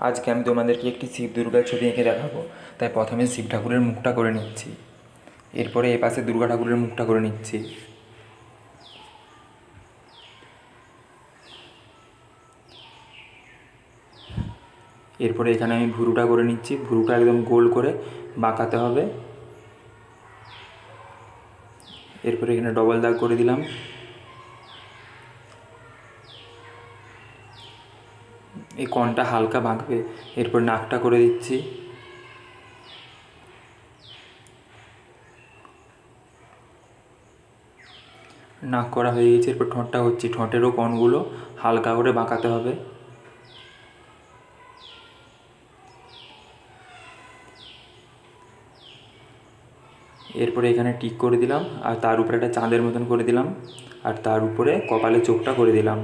আজকে আমি তোমাদেরকে একটি শিব দুর্গার ছবি এঁকে দেখাবো। তাই প্রথমে শিব ঠাকুরের মুখটা করে নিচ্ছি, এরপরে এপাশে দুর্গা ঠাকুরের মুখটা করে নিচ্ছি। এরপরে এখানে আমি ভুরুটা করে নিচ্ছি, ভুরুটা একদম গোল করে বাঁকাতে হবে। এরপরে এখানে ডবল দাগ করে দিলাম। এই কণটা হালকা বাঁকবে। এরপর নাকটা করে দিচ্ছি। নাক করা হয়ে গেছে, এরপর ঠোঁটটা হচ্ছে, ঠোঁটেরও কোণগুলো হালকা করে বাঁকাতে হবে। এরপরে এখানে টিক করে দিলাম, আর তার উপরে একটা চাঁদের মতন করে দিলাম, আর তার উপরে কপালে চোখটা করে দিলাম।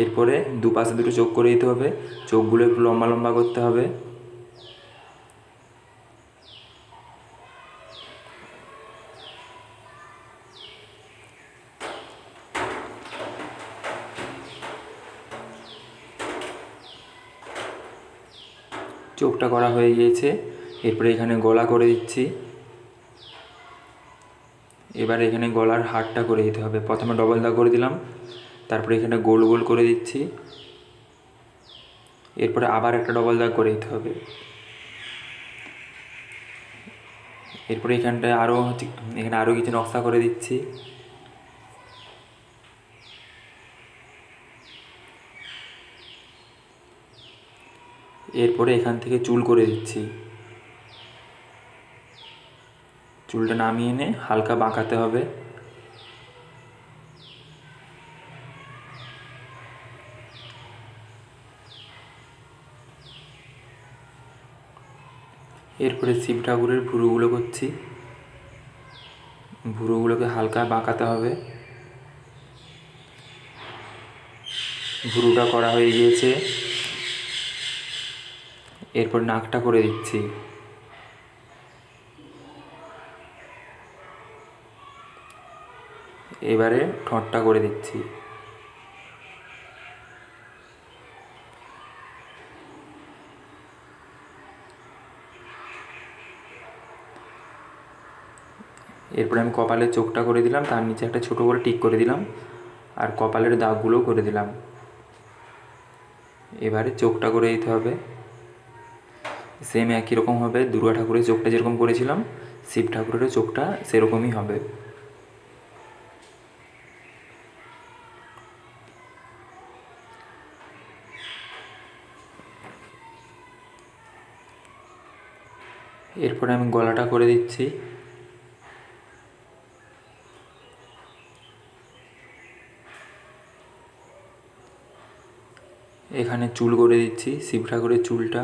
এরপরে দুপাশে দুটো চোখ করে দিতে হবে, চোখগুলো একটু লম্বা লম্বা করতে হবে। চোখটা করা হয়ে গিয়েছে। এরপরে এখানে গলা করে দিচ্ছি। এবার এখানে গলার হারটা করে দিতে হবে। প্রথমে ডবল দাগ করে দিলাম, তারপরে এখানে গোল গোল করে দিচ্ছি। এরপরে আবার একটা ডবল দাগ করে দিতে হবে। এরপরে এখানটায় এখানে আরও কিছু নকশা করে দিচ্ছি। এরপরে এখান থেকে চুল করে দিচ্ছি। চুলটা নামিয়ে এনে হালকা বাঁকাতে হবে। এরপরে শিব ঠাকুরের ভুরুগুলো করছি, ভুরুগুলোকে হালকা বাঁকাতে হবে। ভুরুটা করা হয়ে গিয়েছে। এরপর নাকটা করে দিচ্ছি। এবারে ঠোঁটটা করে দিচ্ছি। এরপরে আমি কপালের চোখটা করে দিলাম, তার নিচে একটা ছোটো করে টিক করে দিলাম, আর কপালের দাগগুলোও করে দিলাম। এবারে চোখটা করে দিতে হবে। সেম একই রকম হবে, দুর্গা ঠাকুরের চোখটা যেরকম করেছিলাম শিব ঠাকুরেরও চোখটা সেরকমই হবে। এরপরে আমি গলাটা করে দিচ্ছি। এখানে চুল করে দিচ্ছি, শিব ঠাকুরের চুলটা।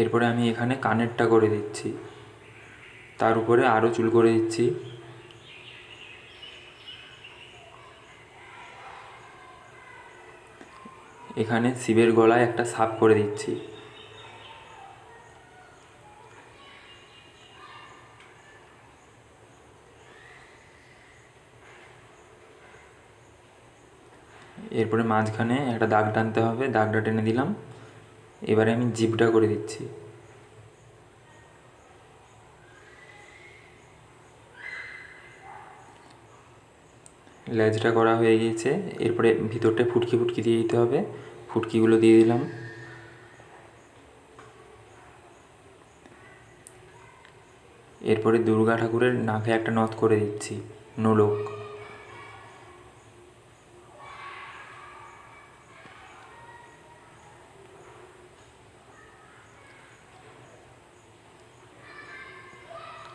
এরপরে আমি এখানে কানেরটা করে দিচ্ছি, তার উপরে আরও চুল করে দিচ্ছি। এখানে শিবের গলায় একটা সাপ করে দিচ্ছি। এরপরে মাঝখানে একটা দাগ টানতে হবে, দাগটা টেনে দিলাম। এবারে আমি জিভটা করে দিচ্ছি। লেজটা করা হয়ে গিয়েছে। এরপরে ভিতরটা ফুটকি ফুটকি দিয়ে দিতে হবে, ফুটকিগুলো দিয়ে দিলাম। এরপরে দুর্গা ঠাকুরের নাকে একটা নথ করে দিচ্ছি, নোলক।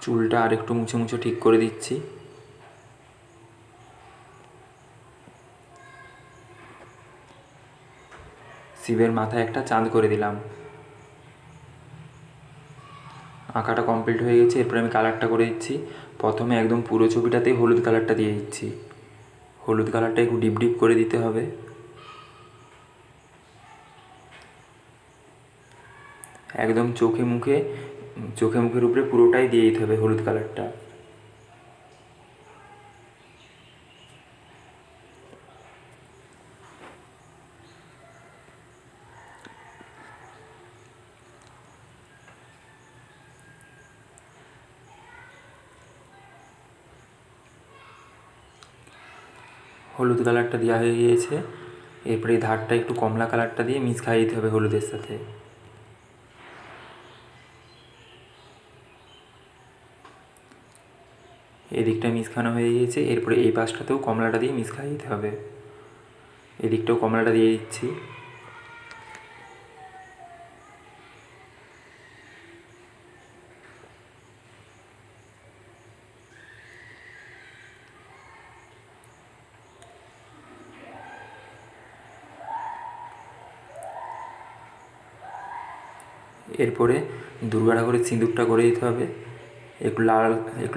চুলটা আর একটু মুছে মুছে ঠিক করে দিচ্ছি। শিবের মাথায় একটা চাঁদ করে দিলাম। আঁকাটা কমপ্লিট হয়ে গেছে। এরপরে আমি কালারটা করে দিচ্ছি। প্রথমে একদম পুরো ছবিটাতেই হলুদ কালারটা দিয়ে দিচ্ছি। হলুদ কালারটা একটু ডিপ ডিপ করে দিতে হবে। একদম চোখে মুখে চোখে মুখের উপরে পুরোটাই দিয়ে দিতে হবে হলুদ কালারটা। হলুদ কালারটা দেওয়া হয়ে গিয়েছে। এরপরে এই ধারটা একটু কমলা কালারটা দিয়ে মিক্স খাইয়ে দিতে হবে হলুদের সাথে। এদিকটা মিক্স খাওয়ানো হয়ে গিয়েছে। এরপরে এই পাশটাতেও কমলাটা দিয়ে মিক্স খাইয়ে দিতে হবে। এদিকটাও কমলাটা দিয়ে দিচ্ছি। এরপরে দুর্গা ঠাকুরের সিঁদুরটা করে দিতে হবে। একটু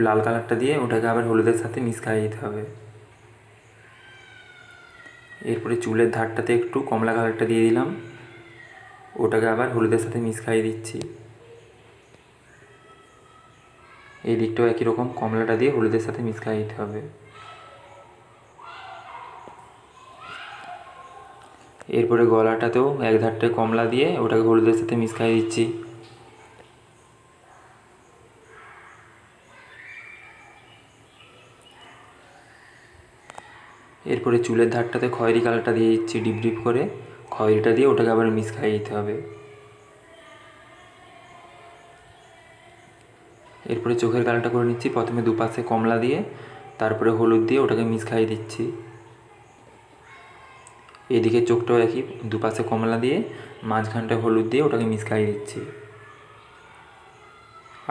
লাল কালারটা দিয়ে ওটাকে আবার হলুদের সাথে মিক্স খাইয়ে দিতে হবে। এরপরে চুলের ধারটাতে একটু কমলা কালারটা দিয়ে দিলাম, ওটাকে আবার হলুদের সাথে মিক্স খাইয়ে দিচ্ছি। এই দিকটাও একই রকম কমলাটা দিয়ে হলুদের সাথে মিক্স খাইয়ে দিতে হবে। এরপরে গলাটাতেও এক ধারটায় কমলা দিয়ে ওটাকে হলুদের সাথে মিক্স খাইয়ে দিচ্ছি। এরপরে চুলের ধারটাতে খয়েরি কালারটা দিয়ে দিচ্ছি ডিপ ডিপ করে, খয়েরিটা দিয়ে ওটাকে আবার মিক্স খাইয়ে দিতে হবে। এরপরে চোখের কালারটা করে নিচ্ছি। প্রথমে দুপাশে কমলা দিয়ে তারপরে হলুদ দিয়ে ওটাকে মিক্স খাইয়ে দিচ্ছি। এদিকে চোখটাও একই, দুপাশে কমলা দিয়ে মাঝখানটায় হলুদ দিয়ে ওটাকে মিক্স খাইয়ে দিচ্ছি।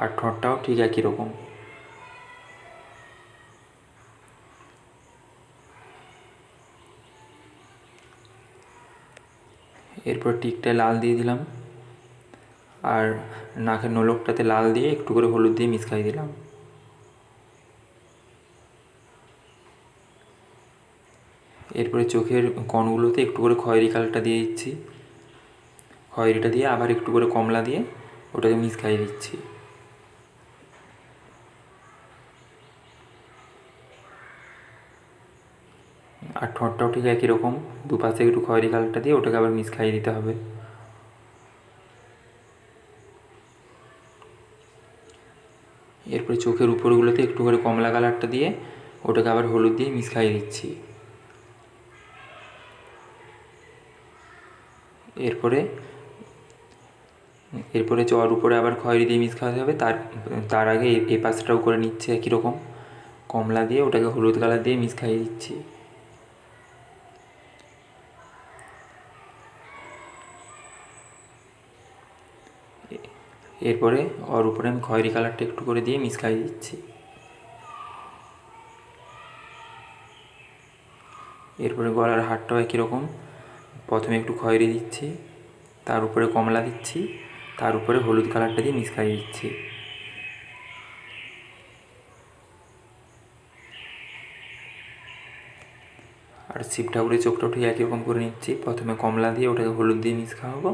আর ঠোঁটটাও ঠিক একই রকম। এরপর টিকটায় লাল দিয়ে দিলাম, আর নাকের নোলকটাতে লাল দিয়ে একটু করে হলুদ দিয়ে মিক্স খাইয়ে দিলাম। এরপরে চোখের কণগুলোতে একটু করে খয়েরি কালারটা দিয়ে দিচ্ছি। খয়েরিটা দিয়ে আবার একটু করে কমলা দিয়ে ওটাকে মিক্স খাইয়ে দিচ্ছি। আর ঠোঁটটাও ঠিক একই রকম, দুপাশে একটু খয়েরি কালারটা দিয়ে ওটাকে আবার মিক্স খাইয়ে দিতে হবে। এরপরে চোখের উপরগুলোতে একটু করে কমলা কালারটা দিয়ে ওটাকে আবার হলুদ দিয়ে মিক্স খাইয়ে দিচ্ছি। এরপরে চর উপরে আবার খয়েরি দিয়ে মিক্স খাওয়াতে হবে। তার আগে এ পাশটাও করে নিচ্ছে একই রকম, কমলা দিয়ে ওটাকে হলুদ কালার দিয়ে মিক্স খাইয়ে দিচ্ছি। এরপরে ওর উপরে আমি খয়েরি কালারটা একটু করে দিয়ে মিক্স খাইয়ে দিচ্ছি। এরপরে গলার হারটাও একই রকম, প্রথমে একটু খয়েরি দিচ্ছি, তার উপরে কমলা দিচ্ছি, তার উপরে হলুদ কালারটা দিয়ে মিক্স খাইয়ে দিচ্ছি। আর শিব ঠাকুরের চোখটাও ঠিক একই রকম করে নিচ্ছি। প্রথমে কমলা দিয়ে ওটাকে হলুদ দিয়ে মিক্স খাওয়াবো,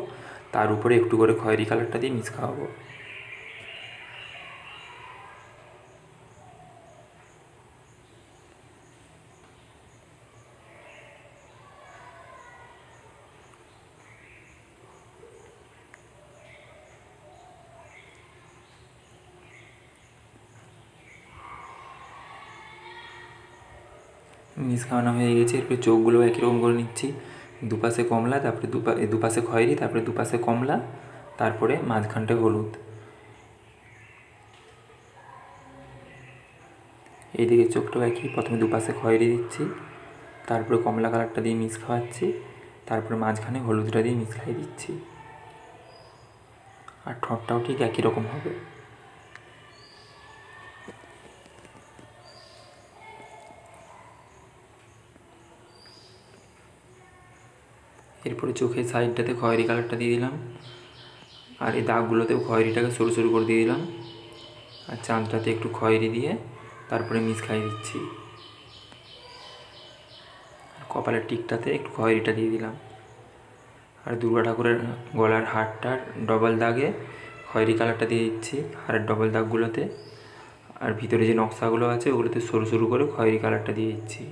তার উপরে একটু করে খয়েরি কালারটা দিয়ে মিক্স খাওয়াবো। মিক্স খাওয়ানো হয়ে গেছে। এরপরে চোখগুলো একই রকম করে নিচ্ছি, দুপাশে কমলা, তারপরে দুপাশে খয়েরি, তারপরে দুপাশে কমলা, তারপরে মাঝখানটায় হলুদ। এইদিকে চোখটাও একই, প্রথমে দুপাশে খয়েরি দিচ্ছি, তারপরে কমলা কালারটা দিয়ে মিক্স খাওয়াচ্ছি, তারপরে মাঝখানে হলুদটা দিয়ে মিক্স খাইয়ে দিচ্ছি। আর ঠোঁটটাও ঠিক একই রকম হবে। এরপরে চোখের সাইডটাতে খয়েরি কালারটা দিয়ে দিলাম, আর এই দাগগুলোতেও খয়েরিটাকে সরু সরু করে দিয়ে দিলাম, আর চাঁদটাতে একটু খয়েরি দিয়ে তারপরে মিক্স খাইয়ে দিচ্ছি। কপালের টিকটাতে একটু খয়েরিটা দিয়ে দিলাম। আর দুর্গা ঠাকুরের গলার হারটার ডবল দাগে খয়েরি কালারটা দিয়ে দিচ্ছি হাড়ের ডবল দাগগুলোতে, আর ভিতরে যে নকশাগুলো আছে ওগুলোতে সরু সরু করে খয়েরি কালারটা দিয়ে দিচ্ছি।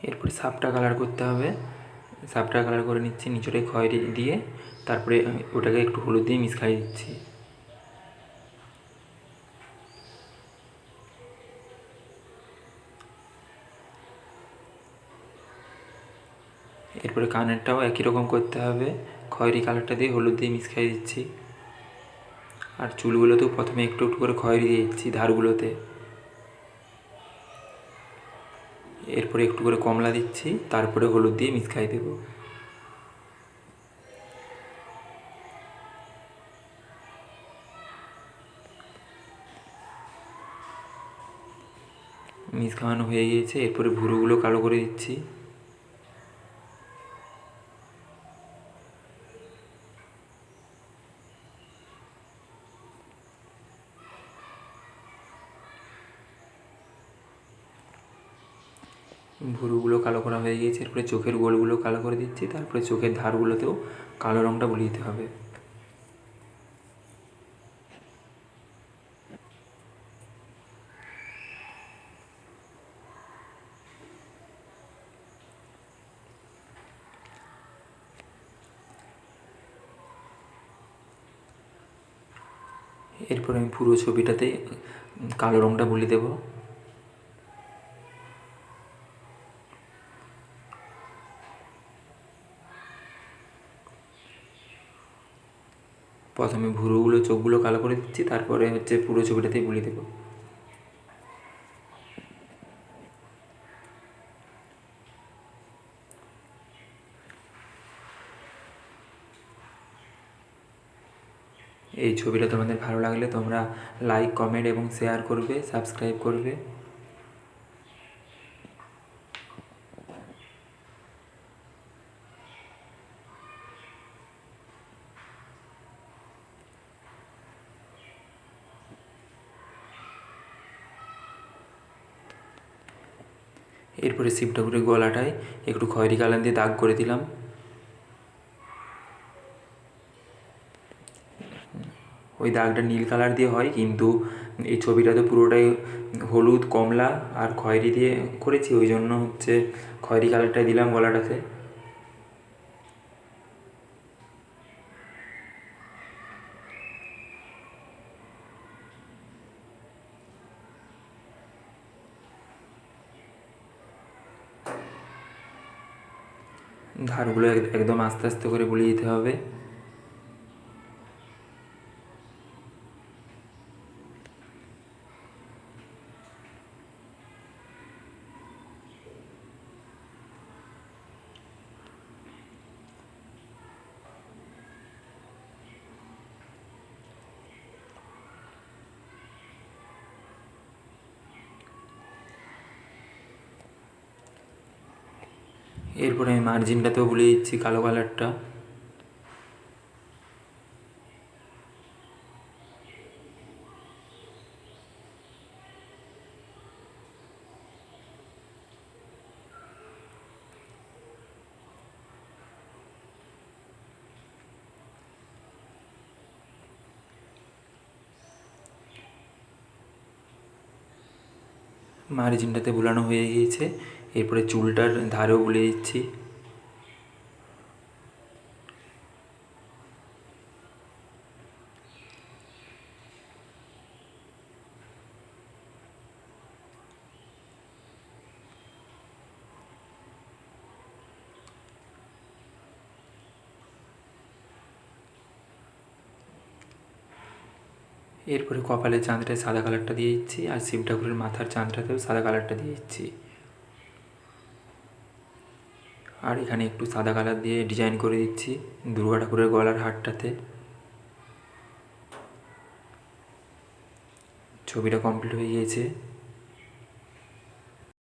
এরপরে সাপটা কালার করতে হবে, সাপটা কালার করে নিচ্ছি নিচটায় খয়েরি দিয়ে, তারপরে ওটাকে একটু হলুদ দিয়ে মিশিয়ে দিচ্ছি। এরপরে কানেরটাও একই রকম করতে হবে, খয়েরি কালারটা দিয়ে হলুদ দিয়ে মিশিয়ে দিচ্ছি। আর চুলগুলোতেও প্রথমে একটু একটু করে খয়েরি দিয়ে দিচ্ছি ধারগুলোতে, এরপরে একটু করে কমলা দিচ্ছি, তারপরে হলুদ দিয়ে মিশিয়ে দেবো। মিক্স খাওয়ানো হয়ে গিয়েছে, এরপরে ভুরুগুলো কালো করে দিচ্ছি। ভুরুগুলো কালো করা হয়ে গিয়েছে, এরপরে চোখের গোলগুলো কালো করে দিচ্ছি, তারপরে চোখের ধারগুলোতেও কালো রঙটা বুলিয়ে দিতে হবে। এরপর আমি পুরো ছবিটাতে কালো রঙটা বুলিয়ে দেব। প্রথমে ভুরুগুলো চোখগুলো কালো করে দিচ্ছি, তারপরে পুরো ছবিটাতেই বুলিয়ে দেবো। এই ছবিটা তোমাদের ভালো লাগলে তোমরা লাইক, কমেন্ট এবং শেয়ার করবে, সাবস্ক্রাইব করবে। এরপরে শিব ঠাকুরের গলাটায় একটু খয়েরি কালার দিয়ে দাগ করে দিলাম। ওই দাগটা নীল কালার দিয়ে হয়, কিন্তু এই ছবিটা তো পুরোটাই হলুদ, কমলা আর খয়েরি দিয়ে করেছি, ওই জন্য খয়েরি কালারটাই দিলাম গলাটাতে। ধারগুলো একদম আস্তে আস্তে করে বুলিয়ে দিতে হবে। এরপরে আমি মার্জিনটাতেও বুলিয়ে দিচ্ছি কালো কালারটা। মার্জিনটাতে বুলানো হয়ে গিয়েছে, এরপরে চুলটার ধারেও বুলিয়ে দিচ্ছি। এরপরে কপালের চাঁদটায় সাদা কালারটা দিয়ে দিচ্ছি, আর শিব ঠাকুরের মাথার চাঁদটাতেও সাদা কালারটা দিয়ে দিচ্ছি। আর এখানে একটু সাদা কালার দিয়ে ডিজাইন করে দিচ্ছি দুর্গা ঠাকুরের গলার হারটাতে। ছবিটা কমপ্লিট হয়ে গিয়েছে।